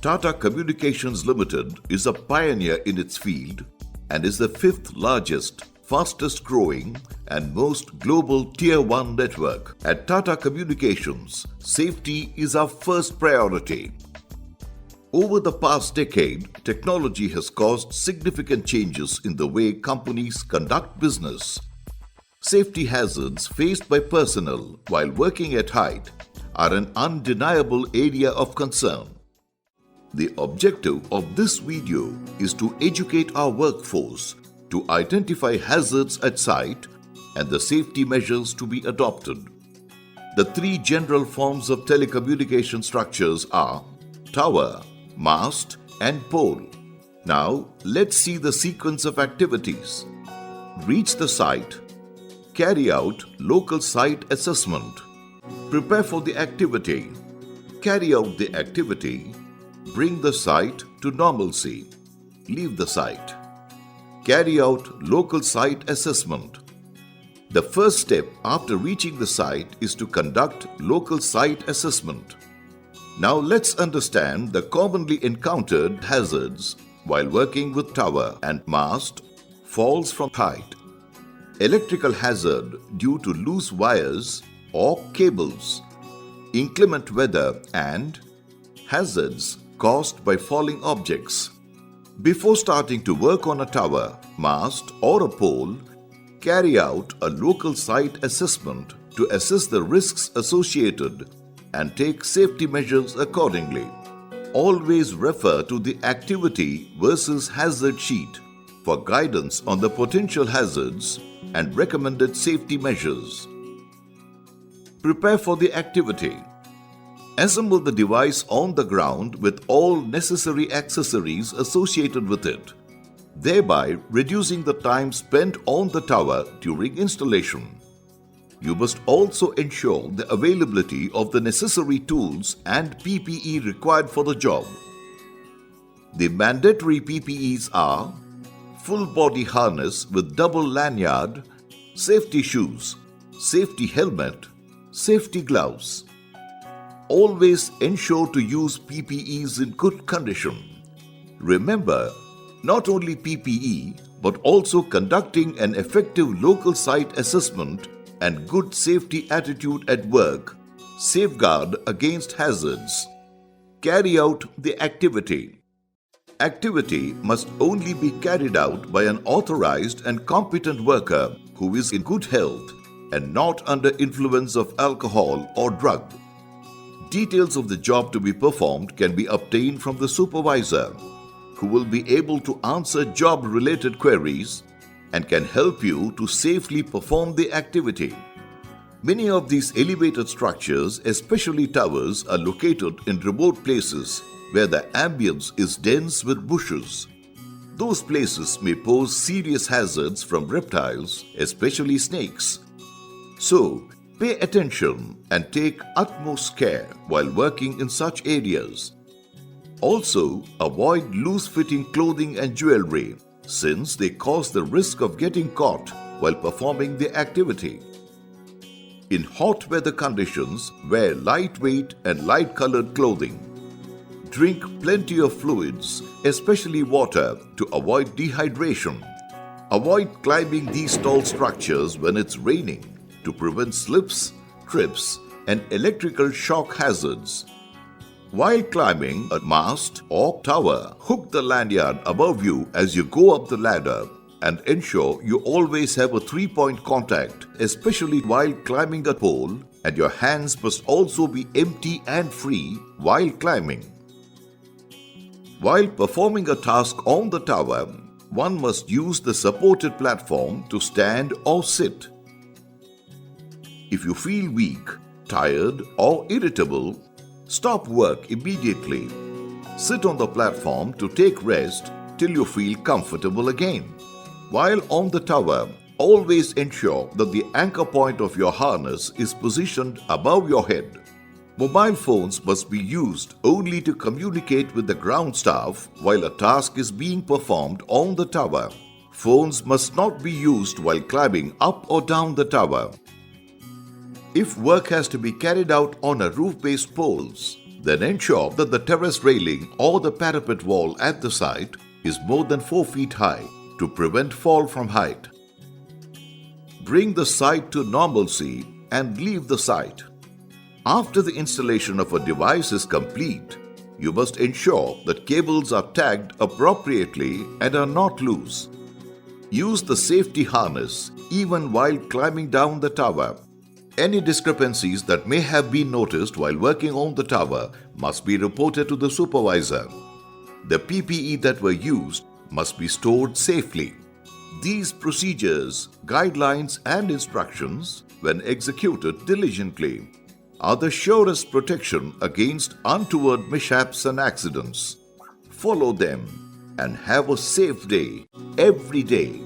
Tata Communications Limited is a pioneer in its field and is the fifth largest, fastest growing and most global Tier 1 network. At Tata Communications, safety is our first priority. Over the past decade, technology has caused significant changes in the way companies conduct business. Safety hazards faced by personnel while working at height are an undeniable area of concern. The objective of this video is to educate our workforce to identify hazards at site and the safety measures to be adopted. The three general forms of telecommunication structures are tower, mast, and pole. Now, let's see the sequence of activities. Reach the site. Carry out local site assessment. Prepare for the activity. Carry out the activity. Bring the site to normalcy. Leave the site. Carry out local site assessment. The first step after reaching the site is to conduct local site assessment. Now let's understand the commonly encountered hazards while working with tower and mast. Falls from height. Electrical hazard due to loose wires or cables. Inclement weather and hazards caused by falling objects. Before starting to work on a tower, mast or a pole, carry out a local site assessment to assess the risks associated and take safety measures accordingly. Always refer to the activity versus hazard sheet for guidance on the potential hazards and recommended safety measures. Prepare for the activity. Assemble the device on the ground with all necessary accessories associated with it, thereby reducing the time spent on the tower during installation. You must also ensure the availability of the necessary tools and PPE required for the job. The mandatory PPEs are full body harness with double lanyard, safety shoes, safety helmet, safety gloves. Always ensure to use PPEs in good condition. Remember, not only PPE, but also conducting an effective local site assessment and good safety attitude at work safeguard against hazards. Carry out the activity. Activity must only be carried out by an authorized and competent worker who is in good health and not under influence of alcohol or drug. Details of the job to be performed can be obtained from the supervisor, who will be able to answer job-related queries and can help you to safely perform the activity. Many of these elevated structures, especially towers, are located in remote places where the ambience is dense with bushes. Those places may pose serious hazards from reptiles, especially snakes. So, pay attention and take utmost care while working in such areas. Also, avoid loose-fitting clothing and jewelry, since they cause the risk of getting caught while performing the activity. In hot weather conditions, wear lightweight and light-colored clothing. Drink plenty of fluids, especially water, to avoid dehydration. Avoid climbing these tall structures when it's raining to prevent slips, trips, and electrical shock hazards. While climbing a mast or tower, hook the lanyard above you as you go up the ladder and ensure you always have a 3-point contact, especially while climbing a pole, and your hands must also be empty and free while climbing. While performing a task on the tower, one must use the supported platform to stand or sit. If you feel weak, tired, or irritable, stop work immediately. Sit on the platform to take rest till you feel comfortable again. While on the tower, always ensure that the anchor point of your harness is positioned above your head. Mobile phones must be used only to communicate with the ground staff while a task is being performed on the tower. Phones must not be used while climbing up or down the tower. If work has to be carried out on a roof-based poles, Then ensure that the terrace railing or the parapet wall at the site is more than 4 feet high to prevent fall from height. Bring the site to normalcy and leave the site. After the installation of a device is complete, you must ensure that cables are tagged appropriately and are not loose. Use the safety harness even while climbing down the tower. Any discrepancies that may have been noticed while working on the tower must be reported to the supervisor. The PPE that were used must be stored safely. These procedures, guidelines, and instructions, when executed diligently, are the surest protection against untoward mishaps and accidents. Follow them and have a safe day every day.